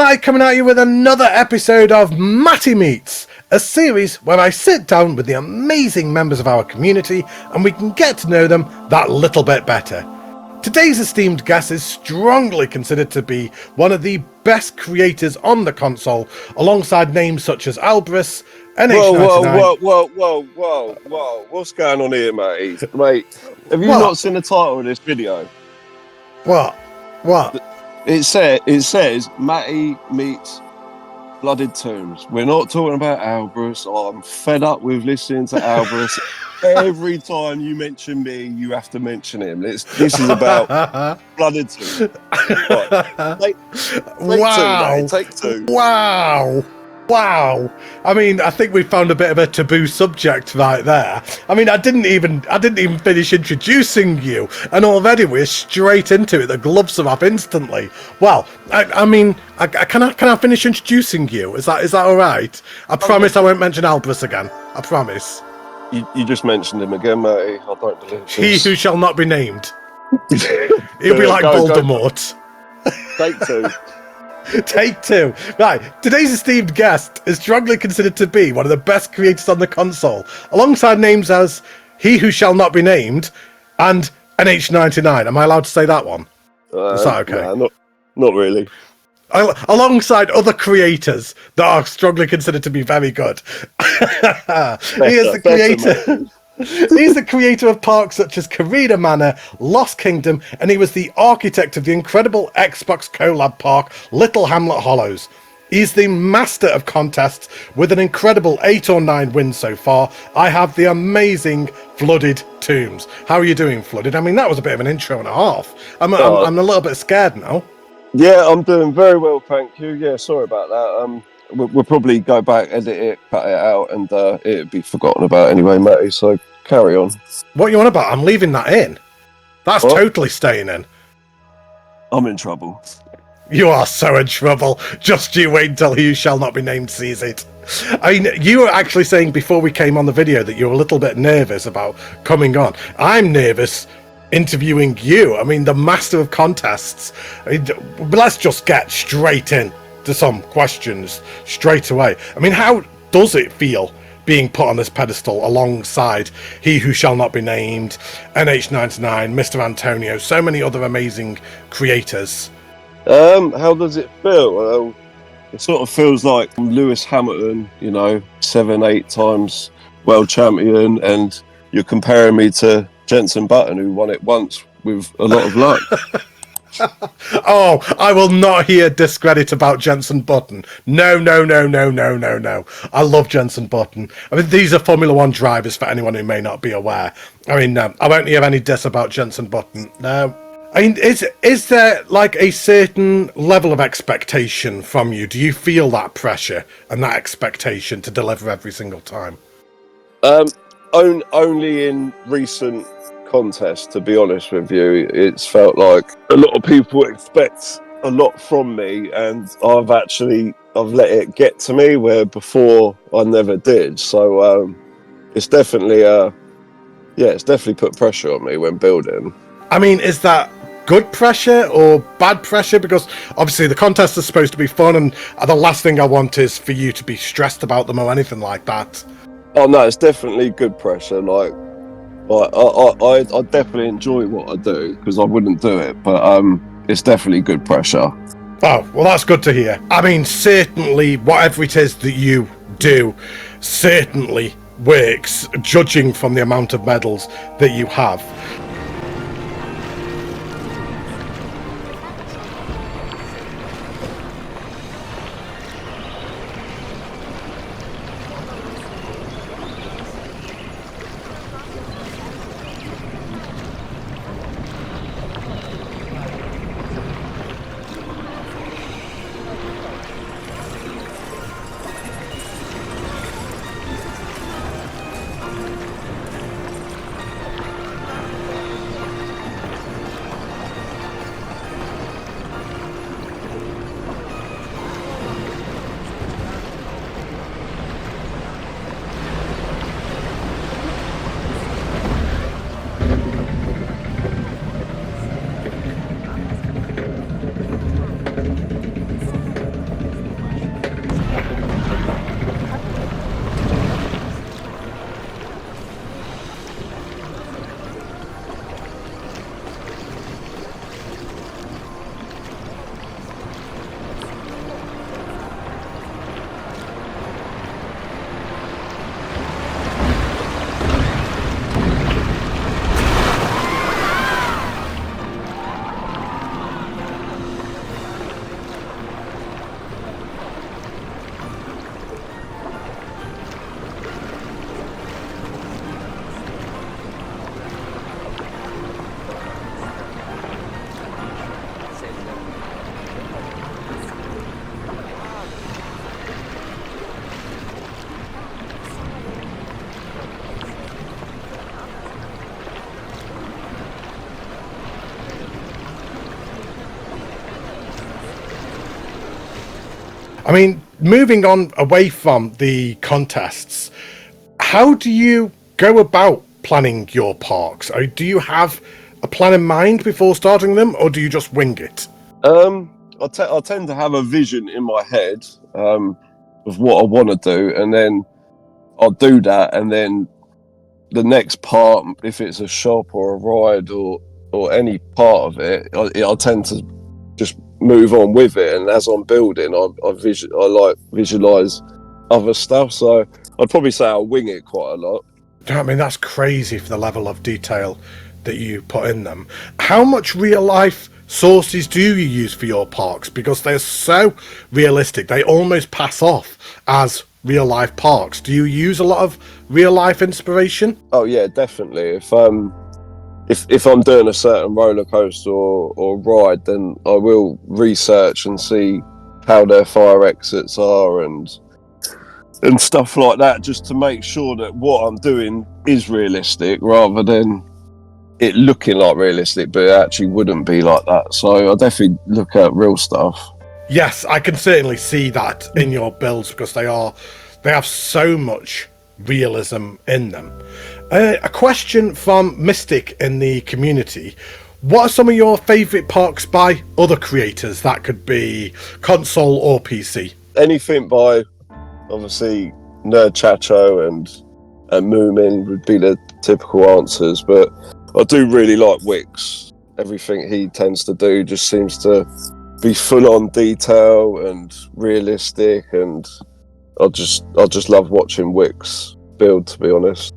tonight coming at you with another episode of Matty Meets, a series where I sit down with the amazing members of our community and we can get to know them that little bit better. Today's esteemed guest is strongly considered to be one of the best creators on the console, alongside names such as Albrus, NH99... Whoa. What's going on here, matey? Mate, have you not seen the title of this video? What? It says Matty Meets Blooded Tombs. We're not talking about Albrus. I'm fed up with listening to Albrus. Every time you mention me, you have to mention him. This is about Blooded Tombs. Right. Take two. Wow. I mean, I think we found a bit of a taboo subject right there. I mean, I didn't even finish introducing you, and already we're straight into it. The gloves are up instantly. Well, can I finish introducing you? Is that all right? I promise I won't mention Albrus again. I promise. You just mentioned him again, matey. I don't believe this. He who shall not be named. He'll be like Voldemort. Take two. Take two. Right, today's esteemed guest is strongly considered to be one of the best creators on the console, alongside names as He Who Shall Not Be Named and NH99. Am I allowed to say that one? Is that okay? Nah, not really. Alongside other creators that are strongly considered to be very good. He is the creator. He's the creator of parks such as Carina Manor, Lost Kingdom, and he was the architect of the incredible Xbox collab park, Little Hamlet Hollows. He's the master of contests with an incredible 8 or 9 wins so far. I have the amazing Flooded Tombs. How are you doing, Flooded? I mean, that was a bit of an intro and a half. I'm a little bit scared now. Yeah, I'm doing very well, thank you. Yeah, sorry about that. We'll probably go back, edit it, cut it out, and it'll be forgotten about anyway, Matty, so carry on. What are you on about? I'm leaving that in. That's totally staying in. I'm in trouble. You are so in trouble. Just you wait until He Who Shall Not Be Named sees it. I mean, you were actually saying before we came on the video that you were a little bit nervous about coming on. I'm nervous interviewing you. I mean, the master of contests. Let's just get straight in to some questions straight away. I mean, how does it feel being put on this pedestal alongside He Who Shall Not Be Named, NH99, Mr. Antonio, so many other amazing creators? How does it feel? Well, it sort of feels like Lewis Hamilton, 7-8 times world champion, and you're comparing me to Jensen Button, who won it once with a lot of luck. Oh, I will not hear discredit about Jensen Button. No. I love Jensen Button. I mean, these are Formula One drivers for anyone who may not be aware. I mean, I won't hear any diss about Jensen Button. No. I mean, is there like a certain level of expectation from you? Do you feel that pressure and that expectation to deliver every single time? Only in recent contests, to be honest with you. It's felt like a lot of people expect a lot from me, and I've let it get to me where before I never did. So it's definitely put pressure on me when building. I mean, is that good pressure or bad pressure? Because obviously the contests are supposed to be fun, and the last thing I want is for you to be stressed about them or anything like that. Oh no, it's definitely good pressure. Like I definitely enjoy what I do, because I wouldn't do it, but it's definitely good pressure. Oh, well, that's good to hear. I mean, certainly whatever it is that you do certainly works, judging from the amount of medals that you have. I mean, moving on away from the contests, how do you go about planning your parks? Do you have a plan in mind before starting them, or do you just wing it? I tend to have a vision in my head of what I want to do, and then I'll do that, and then the next part, if it's a shop or a ride or any part of it, I tend to just move on with it. And as I'm building, I like visualize other stuff. So I'd probably say I'll wing it quite a lot. I mean, that's crazy for the level of detail that you put in them. How much real life sources do you use for your parks? Because they're so realistic, they almost pass off as real life parks. Do you use a lot of real life inspiration? Oh yeah, definitely. If I'm doing a certain roller coaster or ride, then I will research and see how their fire exits are and stuff like that, just to make sure that what I'm doing is realistic rather than it looking like realistic, but it actually wouldn't be like that. So I definitely look at real stuff. Yes, I can certainly see that in your builds because they have so much realism in them. A question from Mystic in the community: what are some of your favourite parks by other creators? That could be console or PC. Anything by obviously Nerd Chacho and Moomin would be the typical answers, but I do really like Wix. Everything he tends to do just seems to be full on detail and realistic, and I just love watching Wix build, to be honest.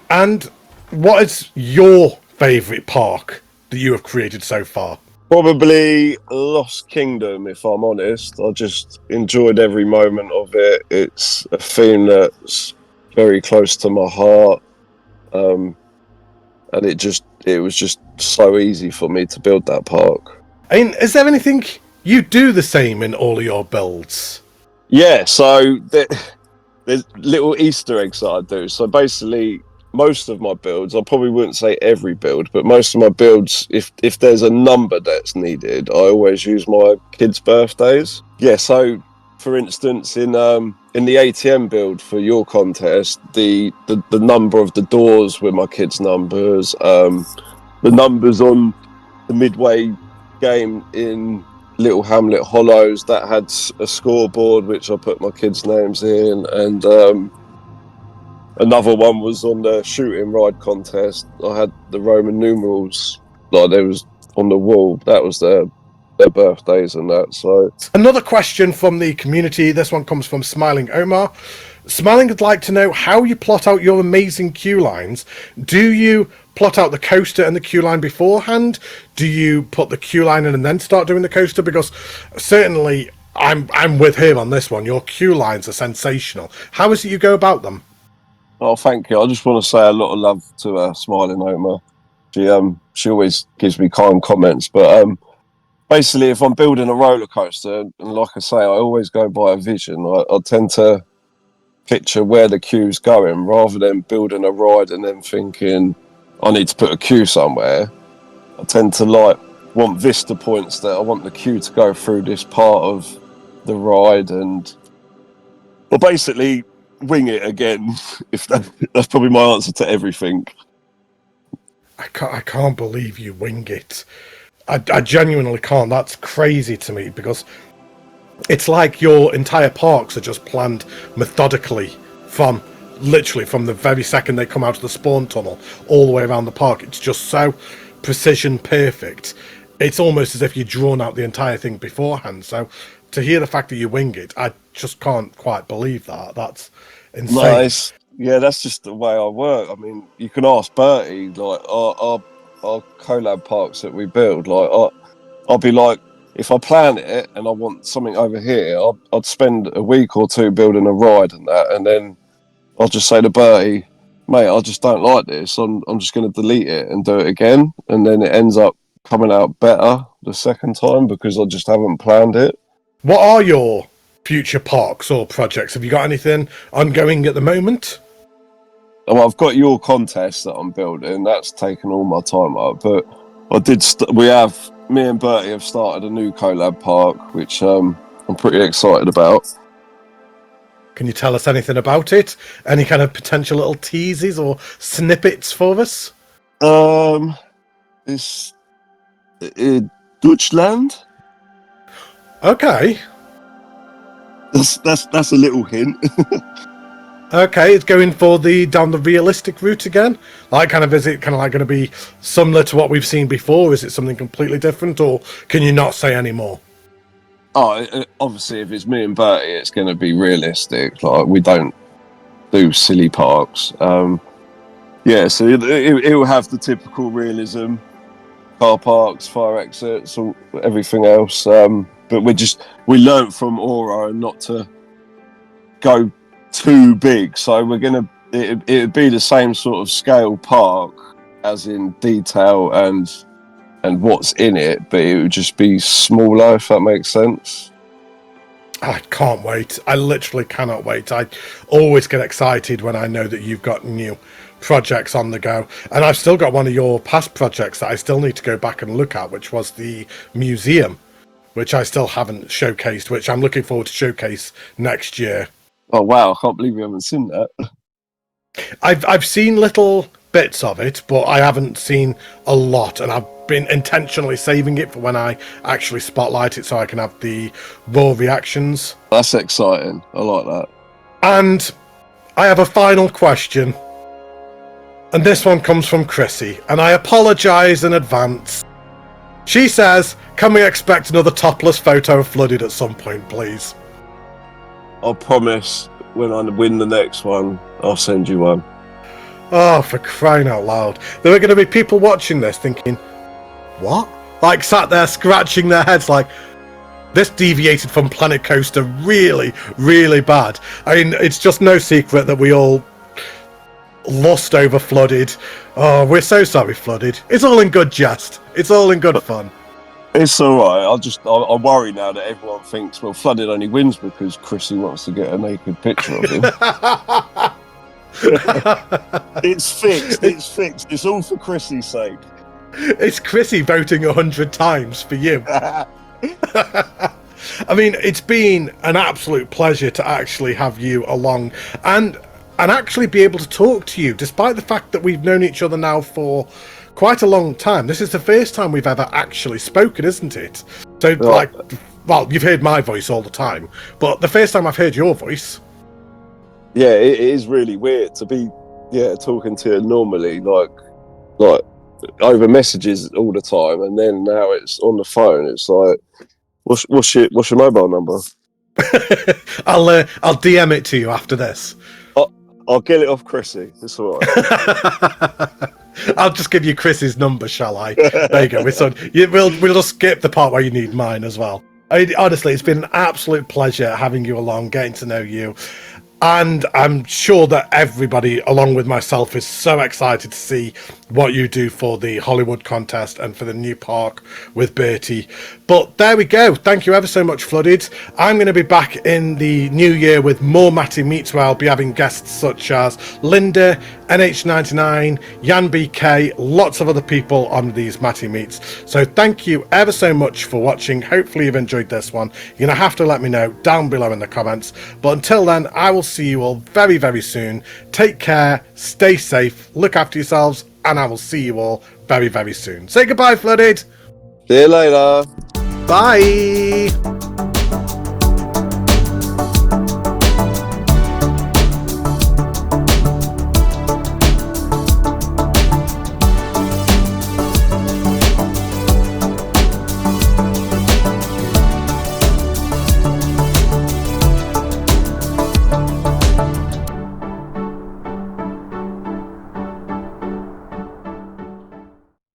And what is your favourite park that you have created so far? Probably Lost Kingdom, if I'm honest. I just enjoyed every moment of it. It's a theme that's very close to my heart, and it was just so easy for me to build that park. I mean, is there anything you do the same in all of your builds? Yeah, so there's little Easter eggs that I do. So basically, most of my builds, I probably wouldn't say every build, but most of my builds, if there's a number that's needed, I always use my kids' birthdays. Yeah, so for instance, in the ATM build for your contest, the number of the doors were my kids' numbers. The numbers on the midway game in Little Hamlet Hollows, that had a scoreboard which I put my kids' names in, and another one was on the shooting ride contest. I had the Roman numerals, like there was on the wall. That was their birthdays and that. So another question from the community. This one comes from Smiling Omar. Smiling would like to know how you plot out your amazing queue lines. Do you plot out the coaster and the queue line beforehand? Do you put the queue line in and then start doing the coaster? Because certainly I'm with him on this one. Your queue lines are sensational. How is it you go about them? oh, thank you. I just want to say a lot of love to Smiling Oma. She always gives me kind comments, but basically, if I'm building a roller coaster, and like I say, I always go by a vision. I tend to picture where the queue's going rather than building a ride and then thinking I need to put a queue somewhere. I tend to want vista points that I want the queue to go through this part of the ride, and well, basically wing it again. If that's probably my answer to everything. I can't believe you wing it. I genuinely can't. That's crazy to me, because it's like your entire parks are just planned methodically from the very second they come out of the spawn tunnel all the way around the park. It's just so precision perfect. It's almost as if you'd drawn out the entire thing beforehand. So to hear the fact that you wing it, I just can't quite believe that. That's insane. Nice. Yeah, that's just the way I work. I mean, you can ask Bertie, like our collab parks that we build. Like I'll be like, if I plan it and I want something over here, I'd spend a week or two building a ride and that, and then I'll just say to Bertie, mate, I just don't like this. I'm just going to delete it and do it again, and then it ends up coming out better the second time because I just haven't planned it. What are your future parks or projects? Have you got anything ongoing at the moment? Well, I've got your contest that I'm building. That's taken all my time up, but me and Bertie have started a new collab park, which I'm pretty excited about. Can you tell us anything about it? Any kind of potential little teases or snippets for us? It's Deutschland. Okay. That's a little hint. Okay, it's going for down the realistic route again. Is it kind of like going to be similar to what we've seen before? Is it something completely different, or can you not say any more? Oh, obviously, if it's me and Bertie, it's going to be realistic. Like, we don't do silly parks. Yeah, so it will have the typical realism, car parks, fire exits, everything else. But we learnt from Aura not to go too big, so it'd be the same sort of scale park, as in detail and what's in it, but it would just be smaller, if that makes sense. I can't wait. I literally cannot wait. I always get excited when I know that you've got new projects on the go, and I've still got one of your past projects that I still need to go back and look at, which was the museum, which I still haven't showcased, which I'm looking forward to showcase next year. Oh wow, I can't believe you haven't seen that. I've seen little bits of it, but I haven't seen a lot, and I've been intentionally saving it for when I actually spotlight it so I can have the raw reactions. That's exciting. I like that. And I have a final question, and this one comes from Chrissy, and I apologise in advance. She says, can we expect another topless photo of Flooded at some point, please? I promise, when I win the next one, I'll send you one. Oh, for crying out loud. There are going to be people watching this thinking, what? Like, sat there scratching their heads like, this deviated from Planet Coaster really, really bad. I mean, it's just no secret that we all lost over Flooded. Oh, we're so sorry, Flooded. It's all in good jest. It's all in good fun. It's all right. I worry now that everyone thinks, well, Flooded only wins because Chrissy wants to get a naked picture of him. It's fixed. It's fixed. It's all for Chrissy's sake. It's Chrissy voting 100 times for you. I mean, it's been an absolute pleasure to actually have you along and actually be able to talk to you, despite the fact that we've known each other now for quite a long time. This is the first time we've ever actually spoken, isn't it? So, right. Well, you've heard my voice all the time, but the first time I've heard your voice. Yeah, it is really weird to be, talking to you normally, like over messages all the time, and then now it's on the phone. It's like, what's your mobile number? I'll DM it to you after this. I'll get it off Chrissy. It's all right. I'll just give you Chris's number, shall I? There you go. We'll just skip the part where you need mine as well. Honestly, it's been an absolute pleasure having you along, getting to know you. And I'm sure that everybody, along with myself, is so excited to see what you do for the Hollywood contest and for the new park with Bertie. But there we go. Thank you ever so much, Flooded. I'm going to be back in the new year with more Matty Meets, where I'll be having guests such as Linda, NH99, Jan BK, lots of other people on these Matty Meets. So thank you ever so much for watching. Hopefully you've enjoyed this one. You're going to have to let me know down below in the comments. But until then, I will see you all very, very soon. Take care, stay safe, look after yourselves, and I will see you all very, very soon. Say goodbye, Flooded. See you later. Bye.